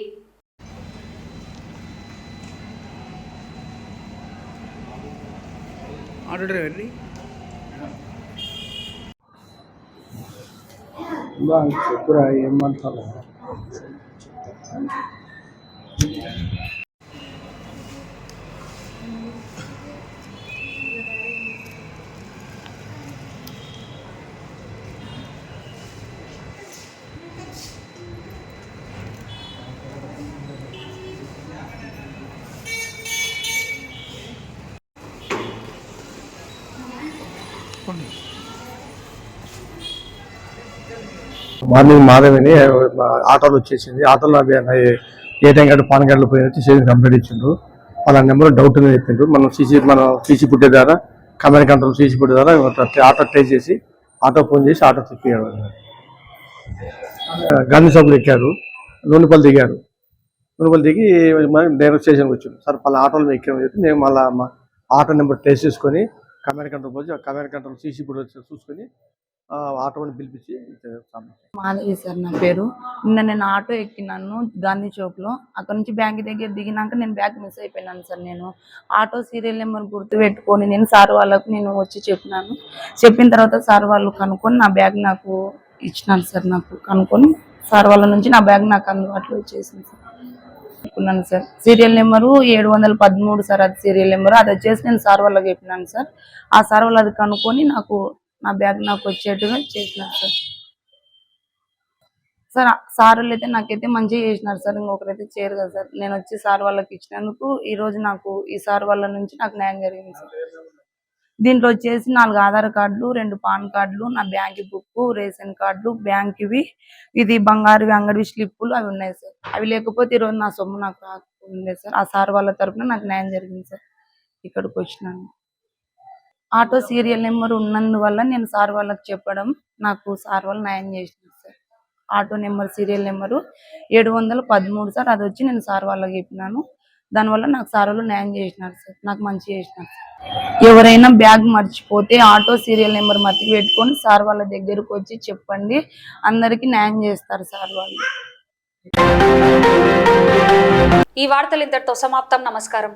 ఆటో డ్రైవర్ చెప్పురా ఏమంటారు. మార్నింగ్ మాధవిని ఆటోలో వచ్చేసింది. ఆటోలో ఏటీఎం కార్డు, పాన్ కార్డులు పోయి వచ్చి చేసి కంప్లీట్ ఇచ్చిండ్రు. వాళ్ళ నెంబర్ డౌట్ ఉందని చెప్పిండ్రు. మనం సీసీ పుట్టే ద్వారా, కమాండ్ కంట్రోల్ సీసీ పుట్టే ద్వారా ఆటో ట్రేస్ చేసి ఆటో ఫోన్ చేసి ఆటో తిప్పాడు. గాంధీ చౌక్లో ఎక్కారు, నూనెపల్లి దిగారు. నూనెపల్లి దిగి డైరెక్ట్ స్టేషన్కి వచ్చారు. సార్ పలా ఆటోలో ఎక్కామని చెప్పి నేను మళ్ళీ ఆటో నెంబర్ ట్రేస్ చేసుకొని కమాండ్ కంట్రోల్ పోయి కమాండ్ కంట్రోల్ సీసీ పుట్టే చూసుకొని ఆటోని పిలిపించి మాధవి సార్ నా పేరు. నిన్న నేను ఆటో ఎక్కినాను గాంధీ చౌక్ లో. అక్కడ నుంచి బ్యాంక్ దగ్గర దిగినాక నేను బ్యాగ్ మిస్ అయిపోయినాను సార్. నేను ఆటో సీరియల్ నెంబర్ గుర్తు పెట్టుకొని నేను సార్ వాళ్ళకు నేను వచ్చి చెప్పినాను. చెప్పిన తర్వాత సార్ వాళ్ళు కనుక్కొని నా బ్యాగ్ నాకు ఇచ్చినాను సార్. నాకు కనుక్కొని సార్ వాళ్ళ నుంచి నా బ్యాగ్ నాకు అందుబాటులో వచ్చేసింది సార్. చెప్పుకున్నాను సార్. Serial number 713 sir. అది సీరియల్ నెంబరు. అది వచ్చేసి నేను సార్ వాళ్ళకి చెప్పినాను సార్. ఆ సార్ వాళ్ళు అది కనుక్కొని నాకు నా బ్యాగ్ నాకు వచ్చేట్టుగా చేసినారు సార్. సార్ సార్ వాళ్ళు అయితే నాకైతే మంచిగా చేసినారు సార్. ఇంకొకరైతే చేయరు కదా సార్. నేను వచ్చి సార్ వాళ్ళకి ఇచ్చినందుకు ఈ రోజు నాకు ఈ సార్ వాళ్ళ నుంచి నాకు న్యాయం జరిగింది సార్. దీంట్లో వచ్చేసి 4 ఆధార్ కార్డులు, 2 పాన్ కార్డులు, నా బ్యాంక్ బుక్, రేషన్ కార్డులు, బ్యాంక్వి, ఇది బంగారువి అంగడి స్లిప్పులు అవి ఉన్నాయి సార్. అవి లేకపోతే ఈరోజు నా సొమ్ము నాకు రాకుండా సార్. ఆ సార్ వాళ్ళ తరఫున నాకు న్యాయం జరిగింది సార్. ఇక్కడికి వచ్చినాను. ఆటో సీరియల్ నెంబర్ ఉన్నందువల్ల నేను సార్ వాళ్ళకి చెప్పడం నాకు సార్ వాళ్ళు న్యాయం చేసినారు sir. Auto number serial number 713 sir. అది వచ్చి నేను సార్ వాళ్ళకి చెప్పినాను. దానివల్ల నాకు సార్ వాళ్ళు న్యాయం చేసినారు సార్, నాకు మంచి చేసినారు సార్. ఎవరైనా బ్యాగ్ మర్చిపోతే ఆటో సీరియల్ నెంబర్ మతికి పెట్టుకొని సార్ వాళ్ళ దగ్గరకు వచ్చి చెప్పండి, అందరికీ న్యాయం చేస్తారు సార్ వాళ్ళు. ఈ వార్తలు ఇంతటితో సమాప్తం. నమస్కారం.